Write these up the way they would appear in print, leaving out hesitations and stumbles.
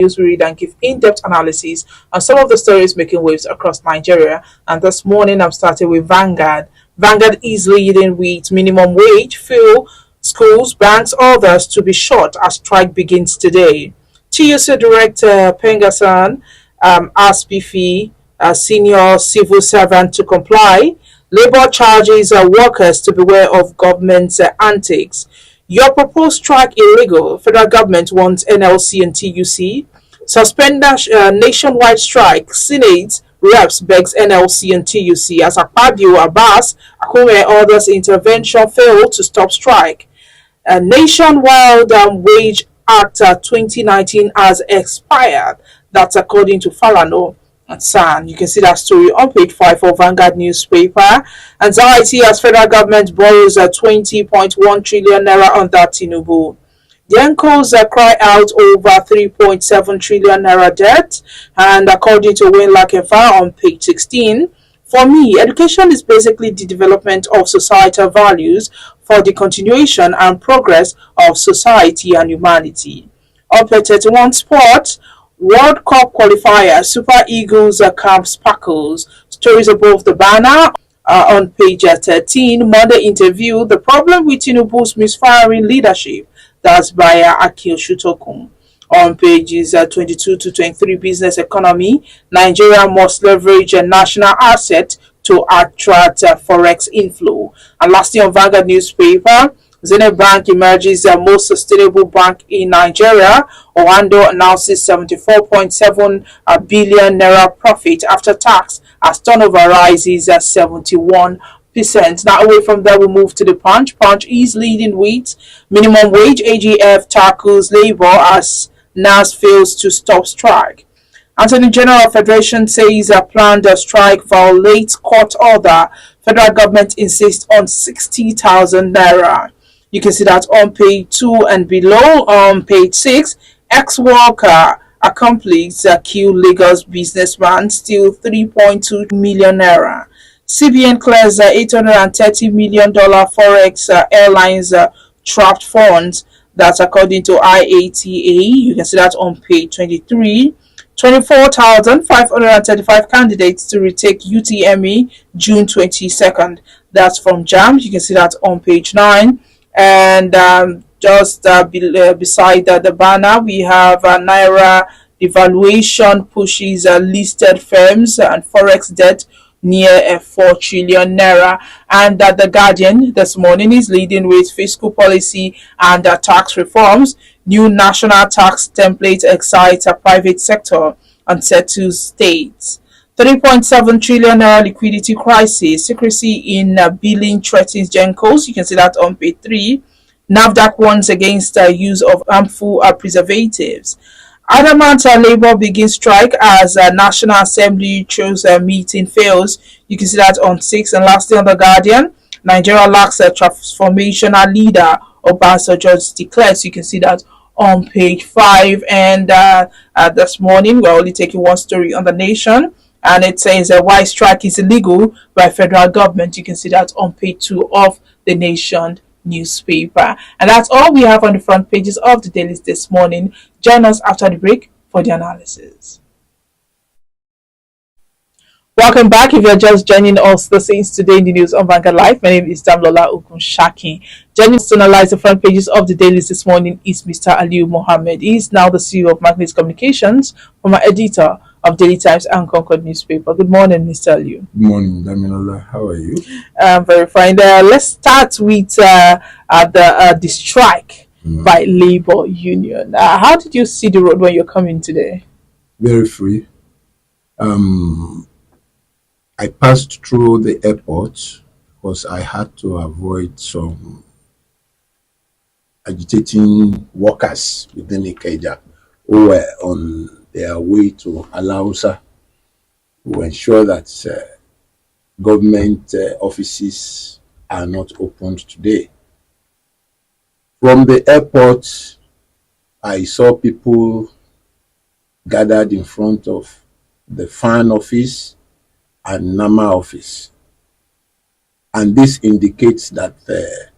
News we read and give in-depth analysis on some of the stories making waves across Nigeria. And this morning I'm starting with Vanguard. Vanguard is leading with minimum wage, fuel, schools, banks, others to be short as strike begins today. TUC Director Pengasan asks Bifi, a senior civil servant, to comply. Labour charges workers to beware of government's antics. Your proposed strike illegal. Federal government wants NLC and TUC. Suspend nationwide strike. Senate reps begs NLC and TUC as Akpabio, Abbas, Akume others intervention failed to stop strike. Nationwide Wage Act 2019 has expired. That's according to Falano and San. You can see that story on page 5 of Vanguard newspaper. Anxiety as federal government borrows 20.1 trillion naira under Tinubu. The uncles cry out over 3.7 trillion naira debt, and according to Wayne Lakefa on page 16, for me, education is basically the development of societal values for the continuation and progress of society and humanity. On page 31, sport, World Cup qualifier, Super Eagles camp sparkles. Stories above the banner. On page 13, Monday interview, the problem with Tinubu's misfiring leadership. That's by Akil Shutokun. On pages 22 to 23, business economy, Nigeria must leverage a national asset to attract forex inflow. And lastly, on Vanguard newspaper, Zenith Bank emerges the most sustainable bank in Nigeria. Orlando announces 74.7 billion naira profit after tax as turnover rises at 71%. Now, away from there, we move to the Punch. Punch is leading with minimum wage. AGF tackles labor as NAS fails to stop strike. Attorney General Federation says a planned strike violates court order. Federal government insists on 60,000 naira. You can see that on page 2 and below. On page 6, ex-worker accomplices kill Lagos businessman, steal 3.2 million naira. CBN clears $830 million forex airlines trapped funds. That's according to IATA. You can see that on page 23. 24,535 candidates to retake UTME June 22nd. That's from JAMS. You can see that on page 9. And just beside the banner, we have Naira devaluation pushes listed firms and forex debt near 4 trillion naira. And the Guardian this morning is leading with fiscal policy and tax reforms. New national tax template excites a private sector and settles states. 3.7 trillion naira liquidity crisis. Secrecy in billing threatens Gencos. You can see that on page 3. NAFDAC warns against the use of harmful preservatives. Adamant Labour begins strike as National Assembly chose meeting fails. You can see that on 6. And lastly, on the Guardian, Nigeria lacks a transformational leader. Obasanjo declares. You can see that on page 5. And this morning, we're only taking one story on the Nation. And it says why strike is illegal by federal government. You can see that on page 2 of the Nation newspaper. And that's all we have on the front pages of the dailies this morning. Join us after the break for the analysis. Welcome back. If you're just joining us, this is Today in the News on Vanguard Live. My name is Damlola Okunshaki. Joining us to analyze the front pages of the dailies this morning is Mr. Aliu Mohammed. He is now the CEO of Magnet Communications, former editor of Daily Times and Concord newspaper. Good morning, Mr. Aliu. Good morning, Damilola. How are you? Very fine. Let's start with the strike by labor union. How did you see the road when you're coming today? Very free. I passed through the airport because I had to avoid some agitating workers within Ikeja who were on their way to Alausa to ensure that government offices are not opened today. From the airport, I saw people gathered in front of the FAN office and NAMA office. And this indicates that the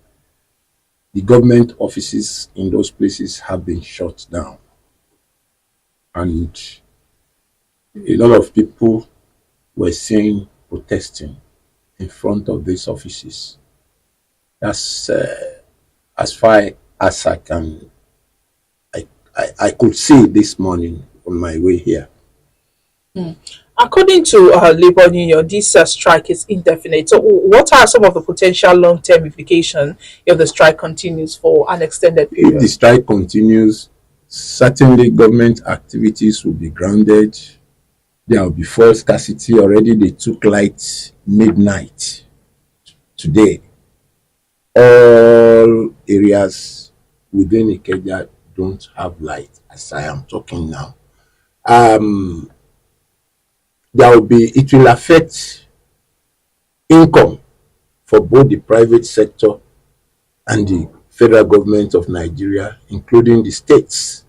government offices in those places have been shut down. and a lot of people were seen protesting in front of these offices. That's as far as I could see this morning on my way here. According to labor union, this strike is indefinite. So, what are some of the potential long-term implications if the strike continues for an extended If the period? strike continues, certainly government activities will be grounded. There will be fuel scarcity. Already they took light midnight today. All areas within Ikeja don't have light as I am talking now. Um, it will affect income for both the private sector and the federal government of Nigeria, including the states.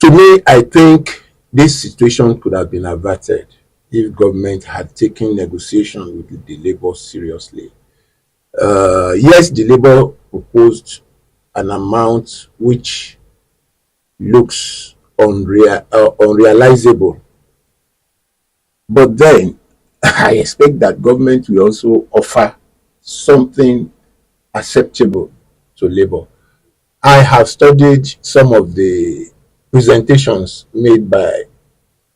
To me, I think this situation could have been averted if government had taken negotiation with the labor seriously. Yes, the labor proposed an amount which looks unrealizable, but then I expect that government will also offer something acceptable to labor. I have studied some of the presentations made by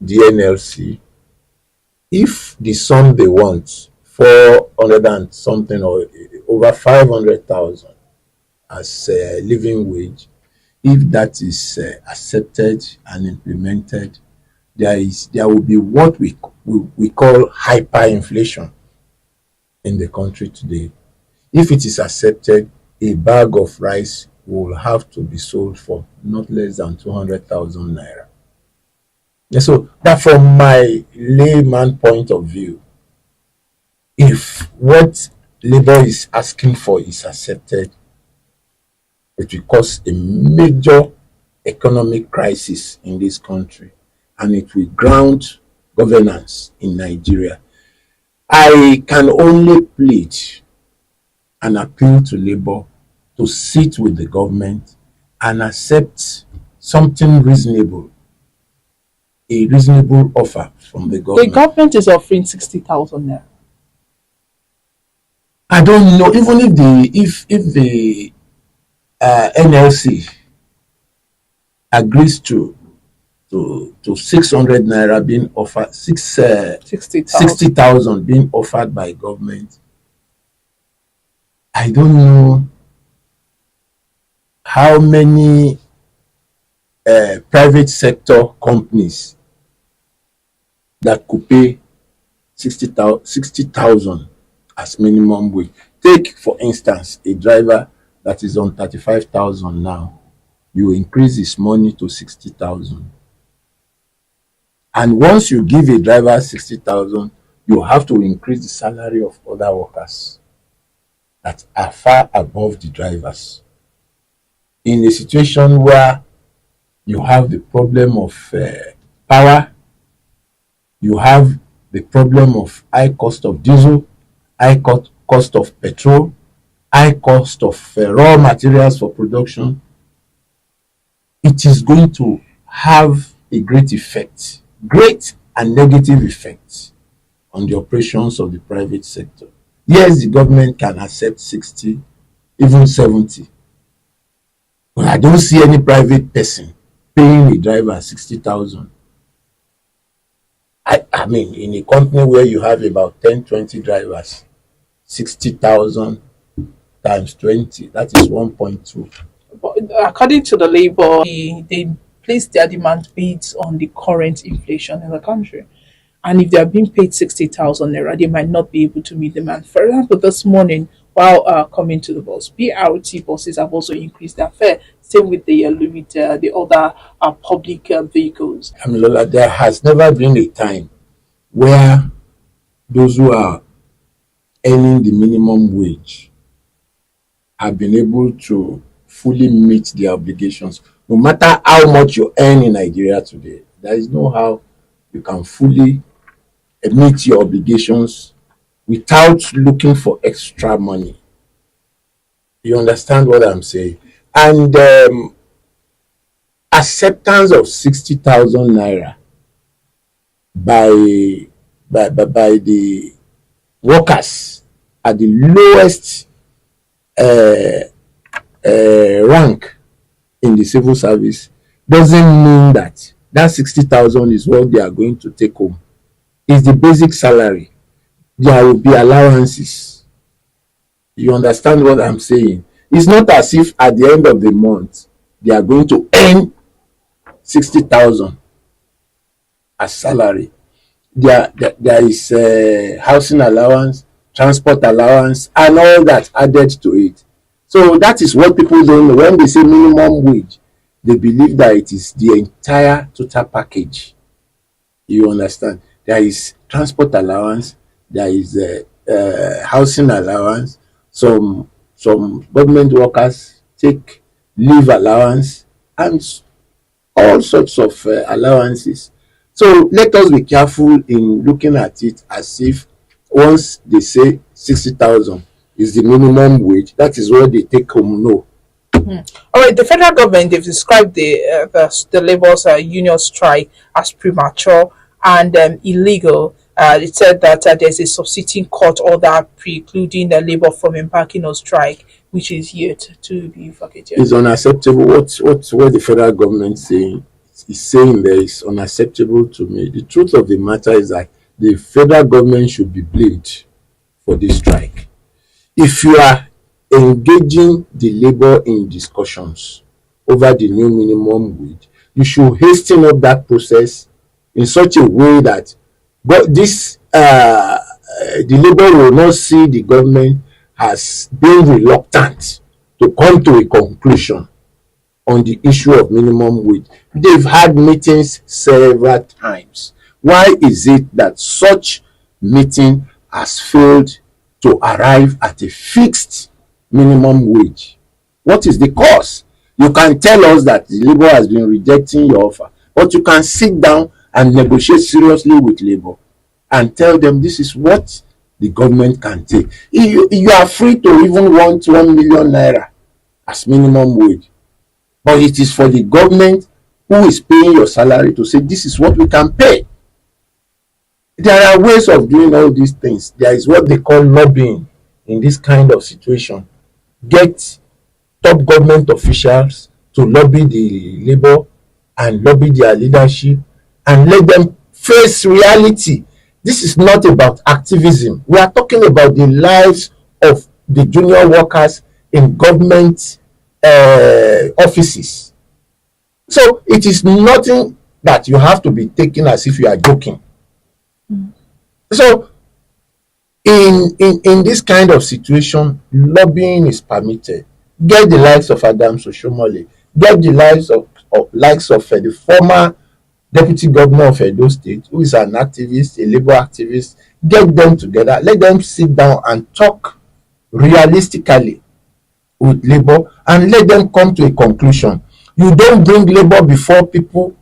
the NLC. If the sum they want, 400 and something or over 500,000 as a living wage, if that is accepted and implemented, there will be what we call hyperinflation in the country today. If it is accepted, a bag of rice will have to be sold for not less than 200,000 naira. Yeah, so that from my layman point of view, if what labor is asking for is accepted, it will cause a major economic crisis in this country and it will ground governance in Nigeria. I can only plead and appeal to labor to sit with the government and accept something reasonable, a reasonable offer from the The government. government is offering 60,000 naira. I don't know, even if the NLC agrees to 600 naira being offered, 60,000. 60,000 being offered by government, I don't know how many private sector companies that could pay 60,000 as minimum wage. Take, for instance, a driver that is on 35,000 now. You increase his money to 60,000. And once you give a driver 60,000, you have to increase the salary of other workers that are far above the drivers. In a situation where you have the problem of power, you have the problem of high cost of diesel, high cost of petrol, high cost of raw materials for production, it is going to have a great and negative effect on the operations of the private sector. Yes, the government can accept 60, even 70, but I don't see any private person paying a driver 60,000. I mean, in a company where you have about 10, 20 drivers, 60,000 times 20, that is 1.2. But according to the labor, they place their demand based on the current inflation in the country. And if they are being paid 60,000 naira, they might not be able to meet demand. For example, this morning, while coming to the bus, BRT buses have also increased their fare. Same with the other public vehicles. I mean, Lola, there has never been a time where those who are earning the minimum wage have been able to fully meet their obligations. No matter how much you earn in Nigeria today, there is no how you can fully meet your obligations without looking for extra money. You understand what I'm saying? And acceptance of 60,000 naira by, by the workers at the lowest rank in the civil service doesn't mean that that 60,000 is what they are going to take home. It's the basic salary. There will be allowances. You understand what I'm saying? It's not as if at the end of the month they are going to earn 60,000 as salary. There is housing allowance, transport allowance, and all that added to it. So that is what people don't know. When they say minimum wage, they believe that it is the entire total package. You understand? There is transport allowance, there is housing allowance. Some government workers take leave allowance and all sorts of allowances. So let us be careful in looking at it as if once they say 60,000 is the minimum wage, that is what they take home. No. All right, the federal government, they've described the labor's union strike as premature and illegal. It said that there's a substituting court order precluding the labor from embarking on strike, which is yet to be vacated. It's unacceptable. What the federal government is saying there is unacceptable to me. The truth of the matter is that the federal government should be blamed for this strike. If you are engaging the labor in discussions over the new minimum wage, you should hasten up that process in such a way that this the labor will not see the government as being reluctant to come to a conclusion on the issue of minimum wage. They've had meetings several times. Why is it that such meeting has failed to arrive at a fixed minimum wage? What is the cause? You can tell us that the labor has been rejecting your offer, but you can sit down and negotiate seriously with labor and tell them this is what the government can take. You are free to even want 1 million naira as minimum wage, but it is for the government who is paying your salary to say this is what we can pay. There are ways of doing all these things. There is what they call lobbying in this kind of situation. Get top government officials to lobby the labor and lobby their leadership and let them face reality. This is not about activism. We are talking about the lives of the junior workers in government offices. So it is nothing that you have to be taken as if you are joking. So in this kind of situation, lobbying is permitted. Get the likes of Adams Oshomole, get the likes of the former deputy governor of Edo State, who is an activist, a labor activist. Get them together, let them sit down and talk realistically with labor and let them come to a conclusion. You don't bring labor before people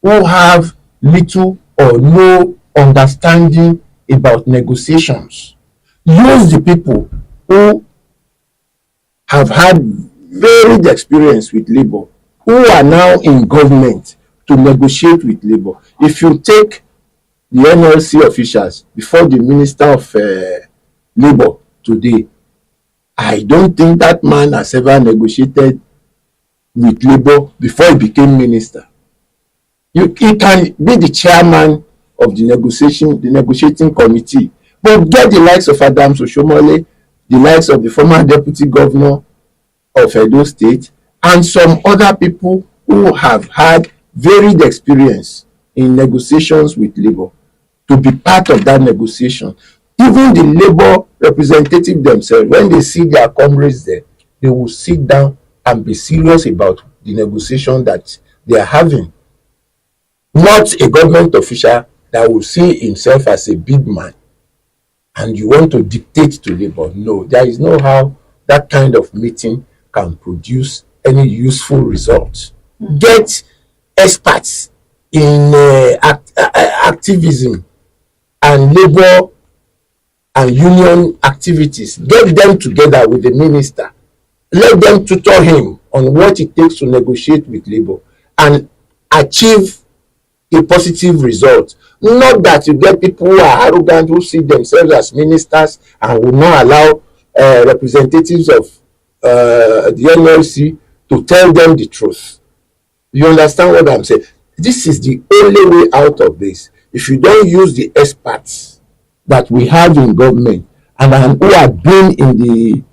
who have little or no understanding about negotiations. Use the people who have had varied experience with labor, who are now in government, to negotiate with labor. If you take the NLC officials before the Minister of Labor today, I don't think that man has ever negotiated with labor before he became minister. He can be the chairman of the negotiating committee, but get the likes of Adams Oshomole, the likes of the former deputy governor of Edo State, and some other people who have had varied experience in negotiations with labor to be part of that negotiation. Even the labor representative themselves, when they see their comrades there, they will sit down and be serious about the negotiation that they are having. Not a government official that will see himself as a big man and you want to dictate to labor. No, there is no how that kind of meeting can produce any useful results. Get experts in activism and labor and union activities. Get them together with the minister. Let them tutor him on what it takes to negotiate with labor and achieve a positive result. Not that you get people who are arrogant, who see themselves as ministers and will not allow representatives of the NLC to tell them the truth. You understand what I'm saying? This is the only way out of this. If you don't use the experts that we have in government and who have been in the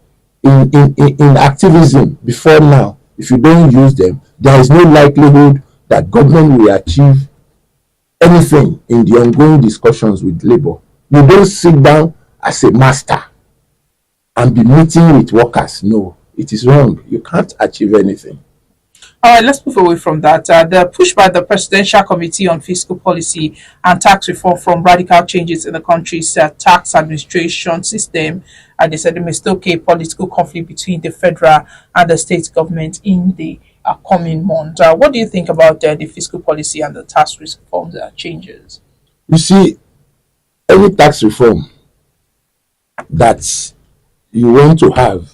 in activism before now, if you don't use them, there is no likelihood that government will achieve anything in the ongoing discussions with labor. You don't sit down as a master and be meeting with workers. No, it is wrong. You can't achieve anything. All right, let's move away from that. The push by the Presidential Committee on Fiscal Policy and Tax Reform from radical changes in the country's tax administration system. They said there may still be a political conflict between the federal and the state government in the coming month. What do you think about the fiscal policy and the tax reform changes? You see, any tax reform that you want to have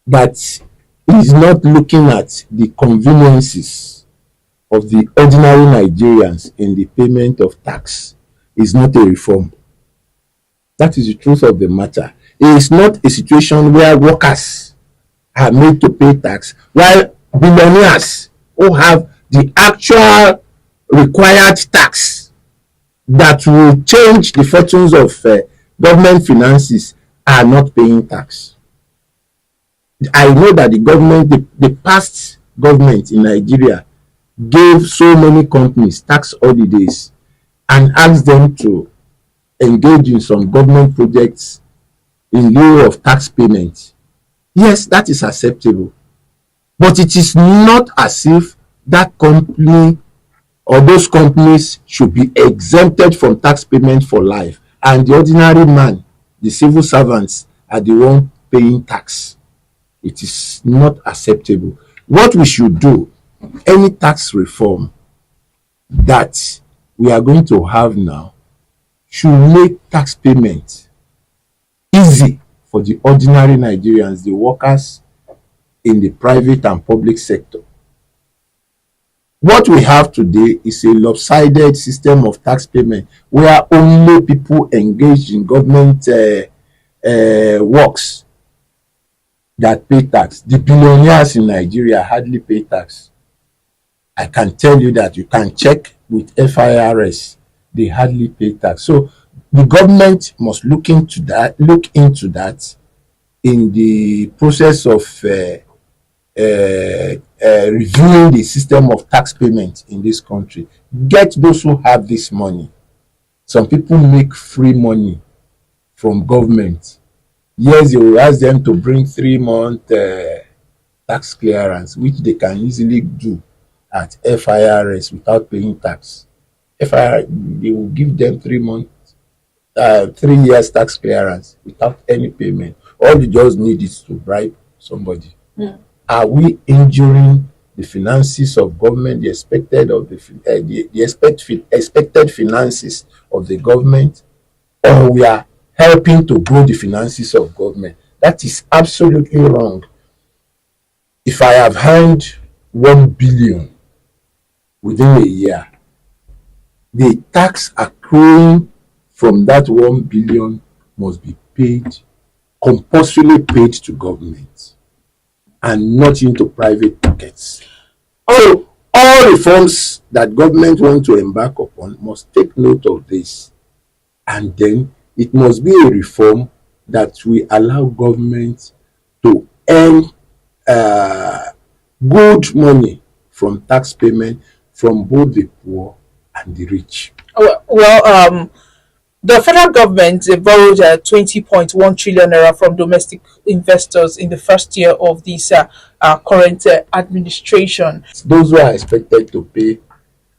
that is not looking at the conveniences of the ordinary Nigerians in the payment of tax is not a reform. That is the truth of the matter. It is not a situation where workers are made to pay tax while billionaires who have the actual required tax that will change the fortunes of government finances are not paying tax. I know that the government, the past government in Nigeria gave so many companies tax holidays and asked them to engage in some government projects in lieu of tax payment. Yes, that is acceptable. But it is not as if that company or those companies should be exempted from tax payment for life. And the ordinary man, the civil servants, are the one paying tax. It is not acceptable. What we should do, any tax reform that we are going to have now should make tax payment easy for the ordinary Nigerians, the workers in the private and public sector. What we have today is a lopsided system of tax payment where only people engaged in government works that pay tax. The billionaires in Nigeria hardly pay tax. I can tell you that. You can check with FIRS. They hardly pay tax. So the government must look into that in the process of reviewing the system of tax payment in this country. Get those who have this money. Some people make free money from government. Yes, you will ask them to bring 3-month tax clearance, which they can easily do at FIRS without paying tax. FIRS, they will give them 3 years tax clearance without any payment. All you just need is to bribe somebody. Are we injuring the finances of government, the expected finances of the government, or we are helping to grow the finances of government? That is absolutely wrong. If I have earned 1 billion within a year, the tax accruing from that 1 billion must be paid, compulsorily paid to government and not into private pockets. So all reforms that government want to embark upon must take note of this, and then it must be a reform that will allow government to earn good money from tax payment from both the poor and the rich. The federal government borrowed 20.1 trillion naira from domestic investors in the first year of this current administration. Those who are expected to pay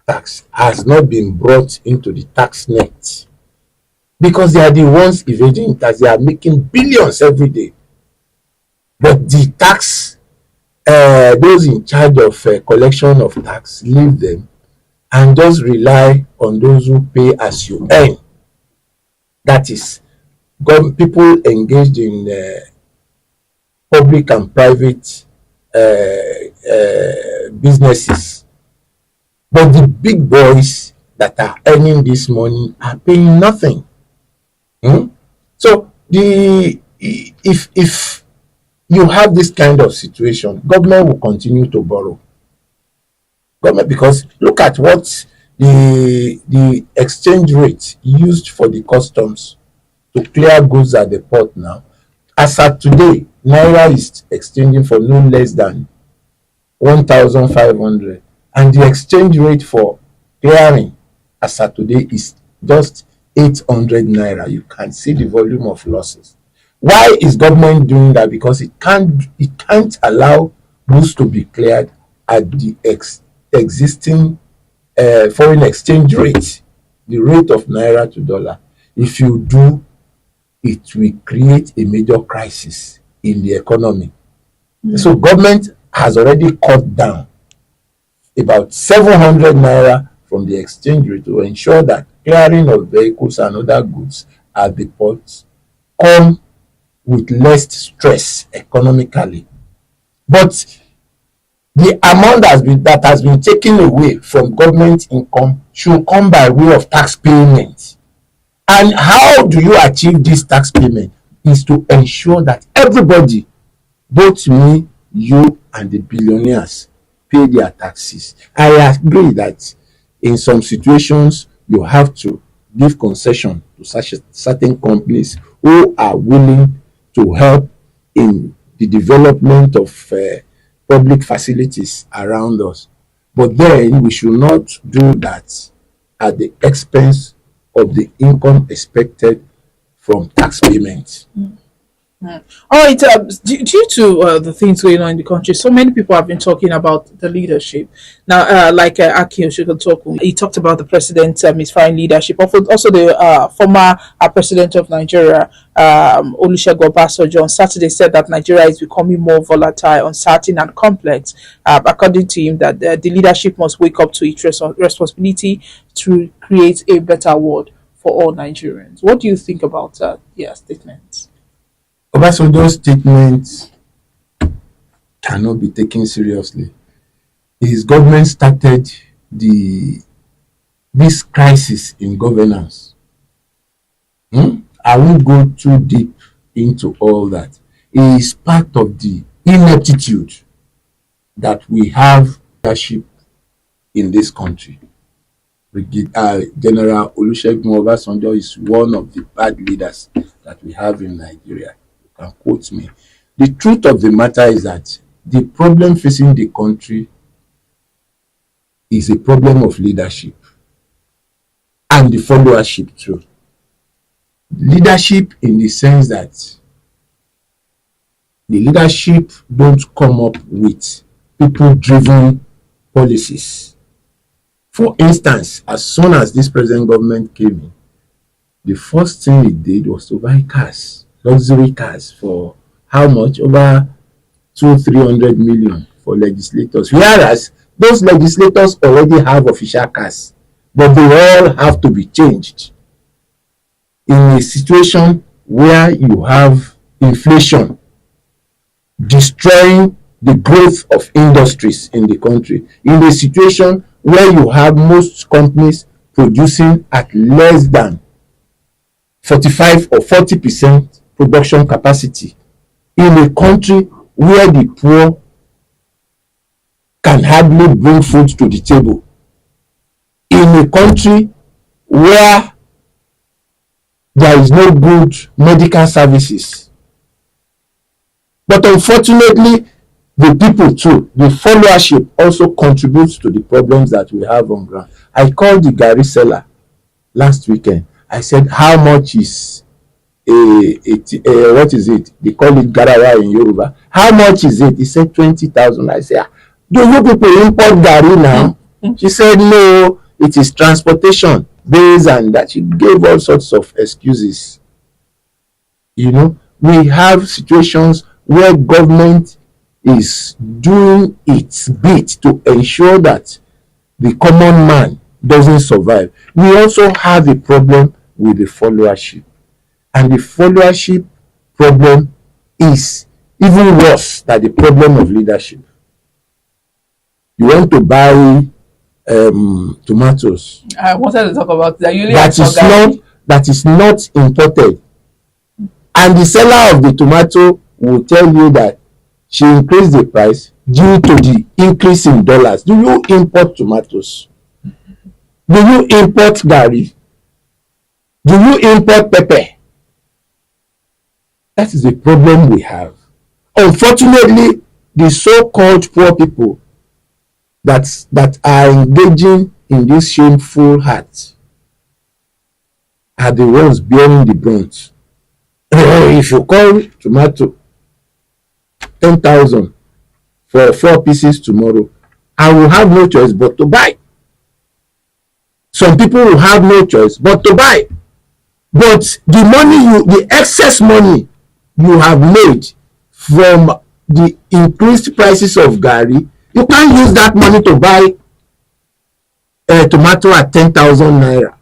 tax has not been brought into the tax net because they are the ones evading tax. They are making billions every day. But the tax, those in charge of collection of tax, leave them and just rely on those who pay as you earn. That is, people engaged in public and private businesses But the big boys that are earning this money are paying nothing. Hmm? So the if you have this kind of situation, government will continue to borrow. Government, because look at what the exchange rate used for the customs to clear goods at the port now. As at today, naira is exchanging for no less than 1,500, and the exchange rate for clearing as at today is just 800 naira. You can see the volume of losses. Why is government doing that? Because it can't allow goods to be cleared at the existing foreign exchange rate, the rate of naira to dollar. If you do, it will create a major crisis in the economy. So government has already cut down about 700 naira from the exchange rate to ensure that clearing of vehicles and other goods at the ports come with less stress economically. But the amount that has been taken away from government income should come by way of tax payment. And how do you achieve this tax payment? Is to ensure that everybody, both me, you, and the billionaires, pay their taxes. I agree that in some situations you have to give concession to such certain companies who are willing to help in the development of public facilities around us. But then we should not do that at the expense of the income expected from tax payments. All right. Due to the things going on in the country, so many people have been talking about the leadership. Now, like Aki Oshikotoku, he talked about the president misfiring leadership. Also, the former president of Nigeria, Olusegun Obasanjo, on Saturday said that Nigeria is becoming more volatile, uncertain, and complex. According to him, that the leadership must wake up to its responsibility to create a better world for all Nigerians. What do you think about their statements? Obasanjo's statement cannot be taken seriously. His government started the this crisis in governance. I won't go too deep into all that. It is part of the ineptitude that we have leadership in this country. General Olusegun Obasanjo is one of the bad leaders that we have in Nigeria. You can quote me. The truth of the matter is that the problem facing the country is a problem of leadership and the followership too. Leadership in the sense that the leadership don't come up with people-driven policies. For instance, as soon as this present government came in, the first thing it did was to buy cars, luxury cars, for how much? Over 200-300 million for legislators. Whereas those legislators already have official cars, but they all have to be changed. In a situation where you have inflation destroying the growth of industries in the country, in a situation where you have most companies producing at less than 45 or 40% production capacity, in a country where the poor can hardly bring food to the table, in a country where there is no good medical services. But unfortunately, the people too, the followership also contributes to the problems that we have on ground. I called the Gary seller last weekend. I said, how much is what is it? They call it garawa in Yoruba. How much is it? He said 20,000. I said, do you people import Gary now? She said, no, it is transportation based, and that. She gave all sorts of excuses. We have situations where government is doing its bit to ensure that the common man doesn't survive. We also have a problem with the followership. And the followership problem is even worse than the problem of leadership. You want to buy tomatoes I wanted to talk about that. You only I that saw is not Gary. imported, and the seller of the tomato will tell you that she increased the price due to the increase in dollars. Do you import tomatoes? Do you import garri? Do you import pepper? That is the problem we have. Unfortunately, the so-called poor people that are engaging in this shameful act are the ones bearing the brunt. If you call tomato 10,000 for 4 pieces tomorrow, I will have no choice but to buy. Some people will have no choice but to buy. But the excess money you have made from the increased prices of garri, you can't use that money to buy a tomato at 10,000 naira.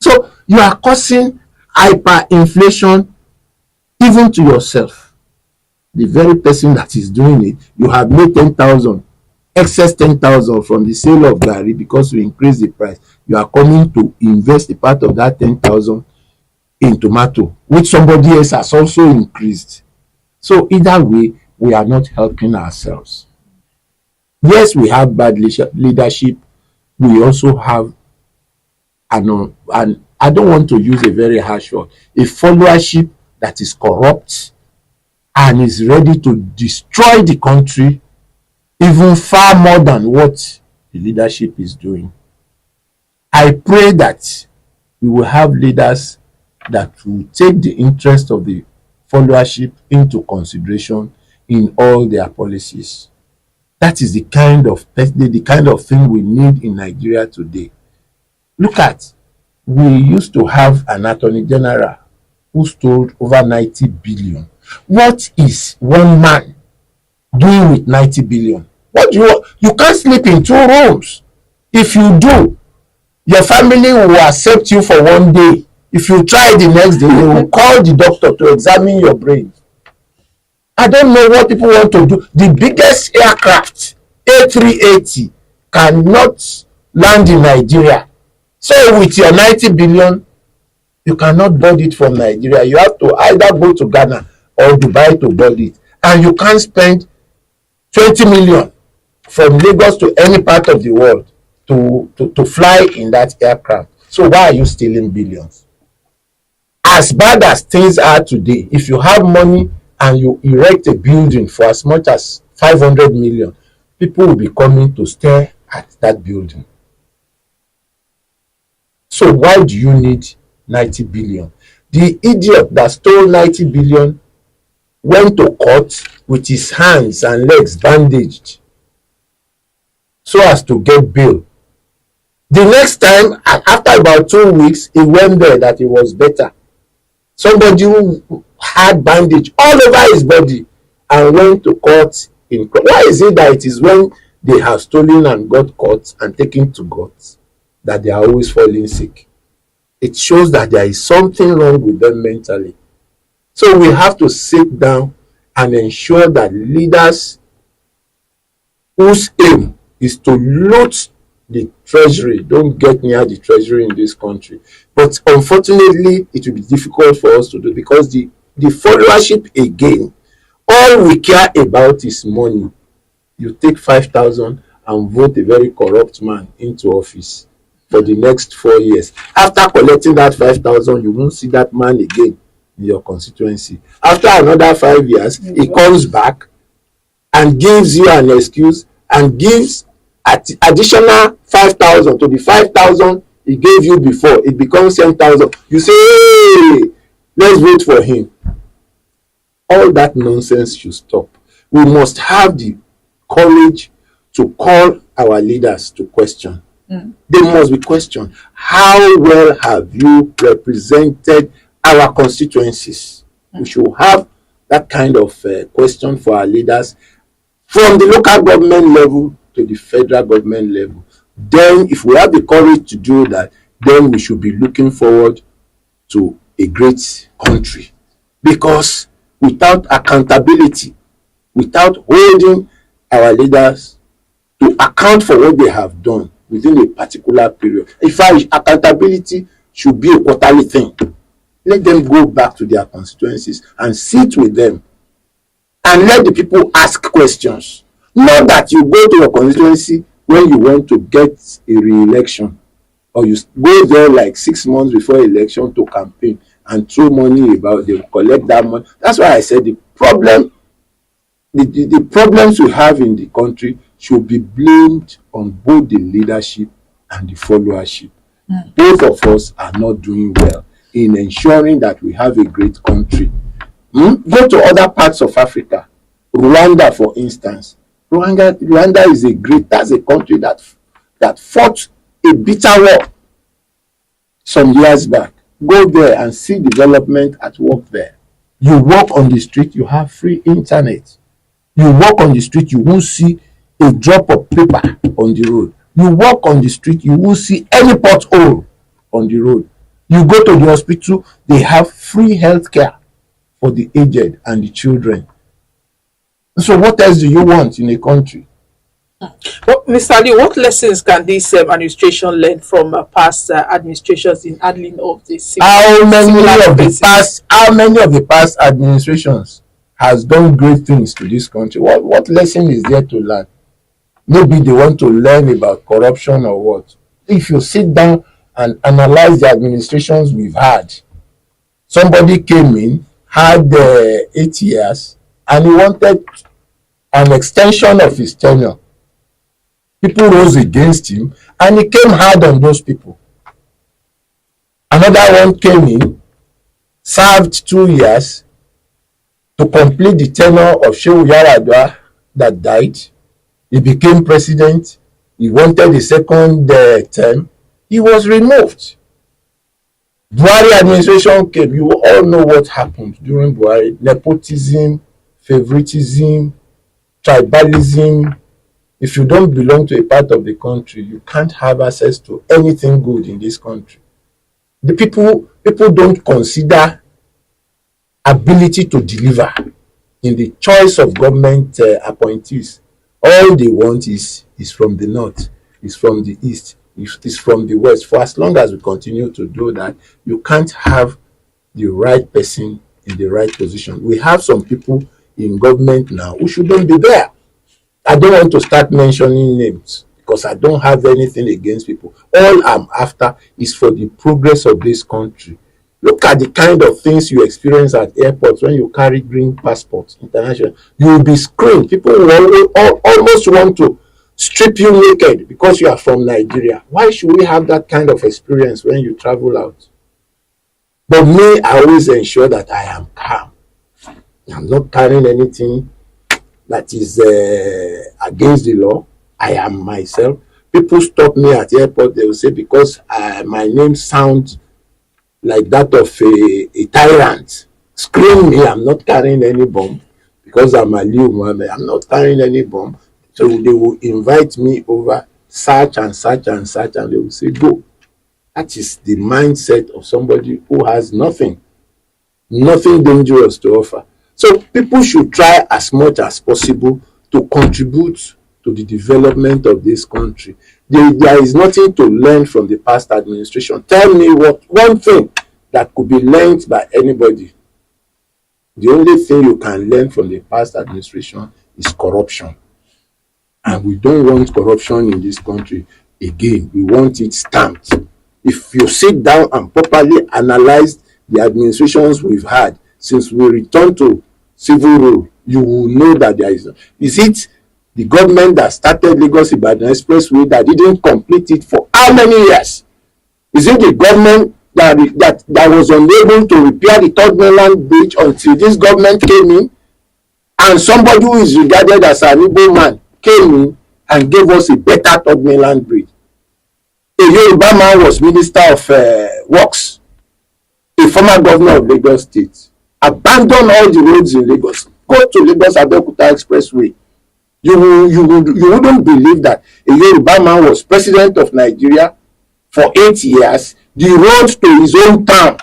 So you are causing hyperinflation even to yourself. The very person that is doing it, you have made 10,000, excess 10,000 from the sale of garri because you increase the price. You are coming to invest a part of that 10,000 in tomato, which somebody else has also increased. So either way, we are not helping ourselves. Yes, we have bad leadership. We also have and I don't want to use a very harsh word, a followership that is corrupt and is ready to destroy the country even far more than what the leadership is doing. I pray that we will have leaders that will take the interest of the followership into consideration in all their policies. That is the kind of thing we need in Nigeria today. Look at, we used to have an attorney general who stole over 90 billion. What is one man doing with 90 billion? What do you want? You can't sleep in 2 rooms. If you do, your family will accept you for one day. If you try the next day, they will call the doctor to examine your brain. I don't know what people want to do. The biggest aircraft, A380, cannot land in Nigeria. So with your 90 billion, you cannot board it from Nigeria. You have to either go to Ghana or Dubai to board it. And you can't spend 20 million from Lagos to any part of the world to fly in that aircraft. So why are you stealing billions? As bad as things are today, if you have money and you erect a building for as much as 500 million, people will be coming to stare at that building. So why do you need 90 billion? The idiot that stole 90 billion went to court with his hands and legs bandaged so as to get bail. The next time, after about 2 weeks, he went there that he was better. Somebody who had bandage all over his body and went to court. Why is it that it is when they have stolen and got caught and taken to court that they are always falling sick? It shows that there is something wrong with them mentally. So we have to sit down and ensure that leaders whose aim is to loot the treasury don't get near the treasury in this country. But unfortunately, it will be difficult for us to do because the followership, again, all we care about is money. You take 5,000 and vote a very corrupt man into office for the next 4 years. After collecting that 5,000, you won't see that man again in your constituency. After another 5 years, he comes back and gives you an excuse and gives additional 5,000 to the 5,000 he gave you before. It becomes 10,000. You say, hey, let's vote for him. All that nonsense should stop. We must have the courage to call our leaders to question. They must be questioned. How well have you represented our constituencies? We should have that kind of question for our leaders from the local government level to the federal government level. Then if we have the courage to do that, then we should be looking forward to a great country. Because without accountability, without holding our leaders to account for what they have done within a particular period. In fact, accountability should be a quarterly thing. Let them go back to their constituencies and sit with them and let the people ask questions. Not that you go to your constituency when you want to get a re-election, or you go there like 6 months before election to campaign and throw money about, they collect that money. That's why I said the problems we have in the country should be blamed on both the leadership and the followership. Both of us are not doing well in ensuring that we have a great country. Go to other parts of Africa. Rwanda, for instance. Rwanda is that's a country that fought a bitter war some years back. Go there and see development at work there. You walk on the street, you have free internet. You walk on the street, you won't see a drop of paper on the road. You walk on the street, you won't see any pothole on the road. You go to the hospital, they have free health care for the aged and the children. So what else do you want in a country? Well, Mr. Ali, what lessons can this administration learn from past administrations in handling of this? How many of the past administrations has done great things to this country? What lesson is there to learn? Maybe they want to learn about corruption or what. If you sit down and analyze the administrations we've had, somebody came in, had 8 years, and he wanted an extension of his tenure. People rose against him, and he came hard on those people. Another one came in, served 2 years to complete the tenure of Shehu Yaradua that died. He became president. He wanted a second term. He was removed. Buhari administration came. You all know what happened during Buhari. Nepotism, favoritism, tribalism. If you don't belong to a part of the country, you can't have access to anything good in this country. The people don't consider ability to deliver in the choice of government appointees. All they want is from the north, is from the east, is from the west. For as long as we continue to do that, you can't have the right person in the right position. We have some people in government now who shouldn't be there. I don't want to start mentioning names because I don't have anything against people. All I'm after is for the progress of this country. Look at the kind of things you experience at airports when you carry green passports, international. You will be screened. People will almost want to strip you naked because you are from Nigeria. Why should we have that kind of experience when you travel out? But me, I always ensure that I am calm. I'm not carrying anything that is against the law. I am myself. People stop me at the airport, they will say because my name sounds like that of a tyrant. Scream me, I'm not carrying any bomb because I'm Aliu Muhammad. I'm not carrying any bomb. So they will invite me over, search and search and search, and they will say, go. That is the mindset of somebody who has nothing dangerous to offer. So people should try as much as possible to contribute to the development of this country. There is nothing to learn from the past administration. Tell me one thing that could be learned by anybody. The only thing you can learn from the past administration is corruption. And we don't want corruption in this country again. We want it stamped. If you sit down and properly analyze the administrations we've had since we returned to civil rule, you will know that there is it the government that started Lagos Ibadan Expressway that didn't complete it for how many years? Is it the government that was unable to repair the Third Mainland Bridge until this government came in, and somebody who is regarded as an Igbo man came in and gave us a better Third Mainland Bridge? A Yoruba man was Minister of Works, a former governor of Lagos State. Abandon all the roads in Lagos. Go to Lagos Abeokuta Expressway. You wouldn't believe that a Yoruba man was president of Nigeria for 8 years. The road to his own town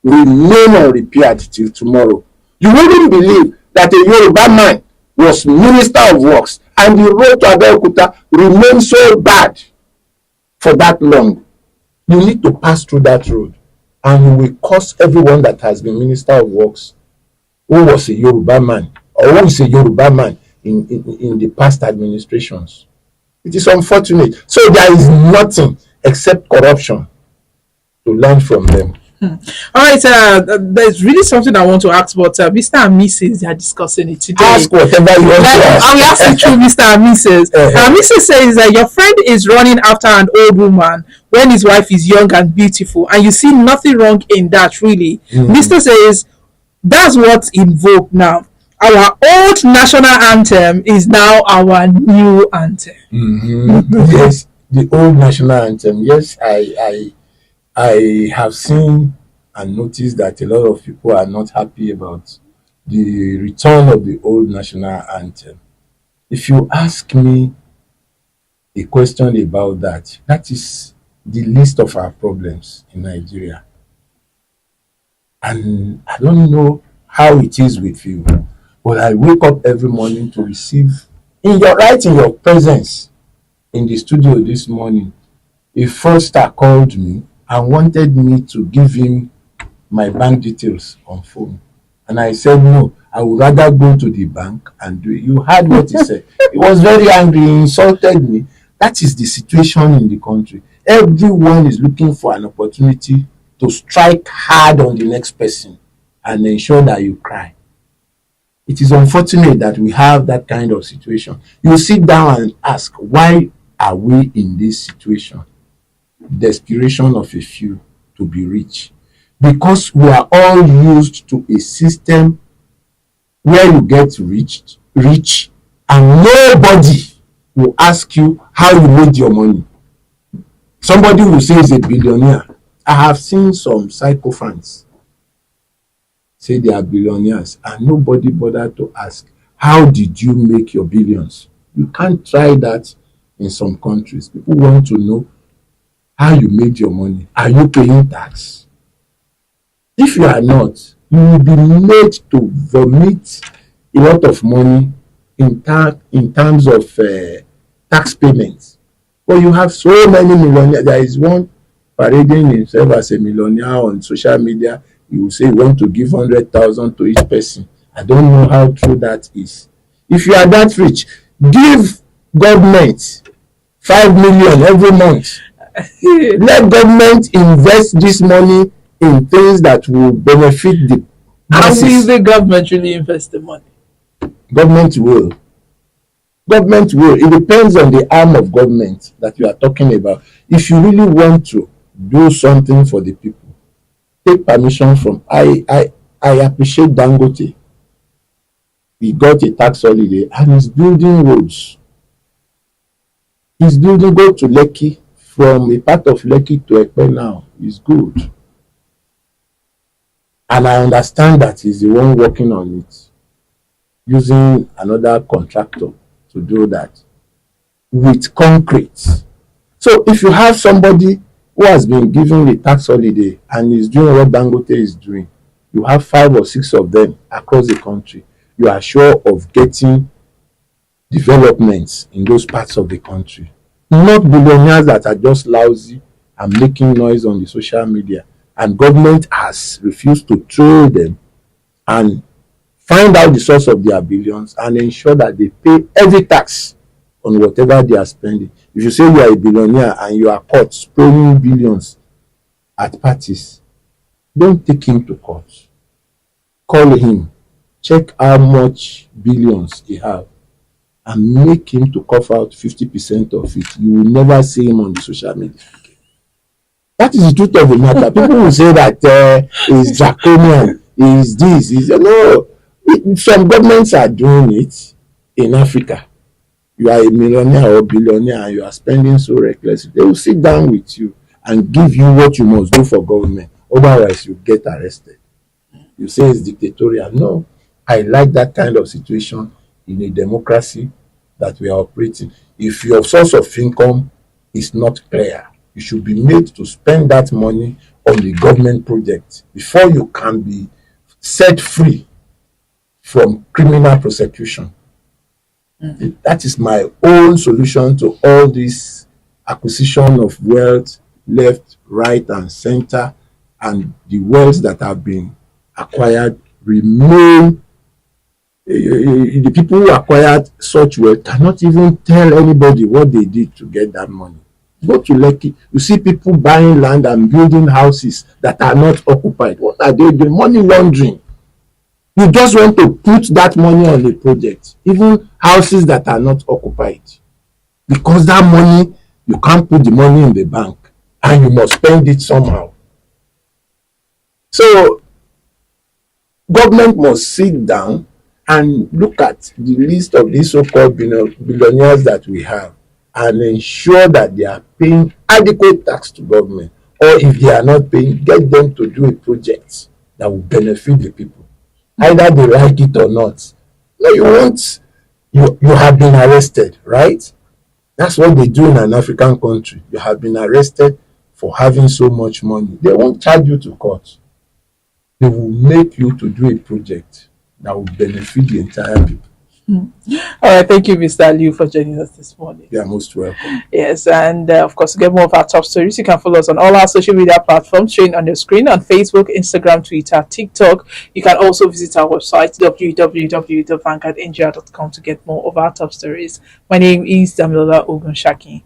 remain unrepaired till tomorrow. You wouldn't believe that a Yoruba man was Minister of Works and the road to Abeokuta remains so bad for that long, you need to pass through that road, and you will cost everyone that has been Minister of Works who was a Yoruba man or who is a Yoruba man in the past administrations. It is unfortunate. So there is nothing except corruption to learn from them. All right, there's really something I want to ask, but Mr. and Mrs. they are discussing it today. Ask whatever you want to ask. I will ask you through Mr. and Mrs. Mrs. says that your friend is running after an old woman when his wife is young and beautiful, and you see nothing wrong in that, really. Mr. says that's what's in vogue now. Our old national anthem is now our new anthem. Yes, the old national anthem. Yes, I have seen and noticed that a lot of people are not happy about the return of the old national anthem. If you ask me a question about that, that is the least of our problems in Nigeria. And I don't know how it is with you, but I wake up every morning to receive, in your presence in the studio this morning, a fraudster called me and wanted me to give him my bank details on phone. And I said, no, I would rather go to the bank and do it. You heard what he said. He was very angry. He insulted me. That is the situation in the country. Everyone is looking for an opportunity to strike hard on the next person and ensure that you cry. It is unfortunate that we have that kind of situation. You sit down and ask, why are we in this situation? Desperation of a few to be rich. Because we are all used to a system where you get rich, and nobody will ask you how you made your money. Somebody will say he's a billionaire. I have seen some sycophants say they are billionaires and nobody bothered to ask, how did you make your billions? You can't try that in some countries. People want to know how you made your money. Are you paying tax? If you are not, you will be made to vomit a lot of money in terms of tax payments. But you have so many millionaires. There is one parading himself as a millionaire on social media. He will say he want to give 100,000 to each person. I don't know how true that is. If you are that rich, give government 5 million every month. Let government invest this money in things that will benefit the masses. How will the government really invest the money? Government will. Government will. It depends on the arm of government that you are talking about. If you really want to do something for the people, take permission from. I appreciate Dangote. He got a tax holiday and he's building roads. He's building, go to Lekki, from a part of Lekki to Ekpe now is good. And I understand that he's the one working on it, using another contractor to do that with concrete. So if you have somebody who has been given a tax holiday and is doing what Dangote is doing, you have 5 or 6 of them across the country, you are sure of getting developments in those parts of the country. Not billionaires that are just lousy and making noise on the social media. And government has refused to throw them and find out the source of their billions and ensure that they pay every tax on whatever they are spending. If you say you are a billionaire and you are caught spraying billions at parties, don't take him to court. Call him, check how much billions he have, and make him to cough out 50% of it. You will never see him on the social media. That is the truth of the matter. People will say that is draconian, is this, is no. Some governments are doing it in Africa. You are a millionaire or billionaire and you are spending so recklessly. They will sit down with you and give you what you must do for government. Otherwise, you get arrested. You say it's dictatorial. No, I like that kind of situation in a democracy that we are operating. If your source of income is not clear, you should be made to spend that money on the government project before you can be set free from criminal prosecution. That is my own solution to all this acquisition of wealth left, right, and center, and the wealth that have been acquired remain. The people who acquired such wealth cannot even tell anybody what they did to get that money. Go to Lekki, you see people buying land and building houses that are not occupied. What are they doing? Money laundering. You just want to put that money on a project, even houses that are not occupied, because that money, you can't put the money in the bank and you must spend it somehow. So government must sit down and look at the list of these so-called billionaires that we have and ensure that they are paying adequate tax to government, or if they are not paying, get them to do a project that will benefit the people, either they like it or not. No, you won't. You have been arrested, right? That's what they do in an African country. You have been arrested for having so much money. They won't charge you to court. They will make you to do a project that will benefit the entire people. All right, thank you, Mr. Liu, for joining us this morning. You are most welcome. Yes, and of course, to get more of our top stories, you can follow us on all our social media platforms showing on your screen on Facebook, Instagram, Twitter, TikTok. You can also visit our website, www.vanguardindia.com, to get more of our top stories. My name is Damilola Ogunshaki.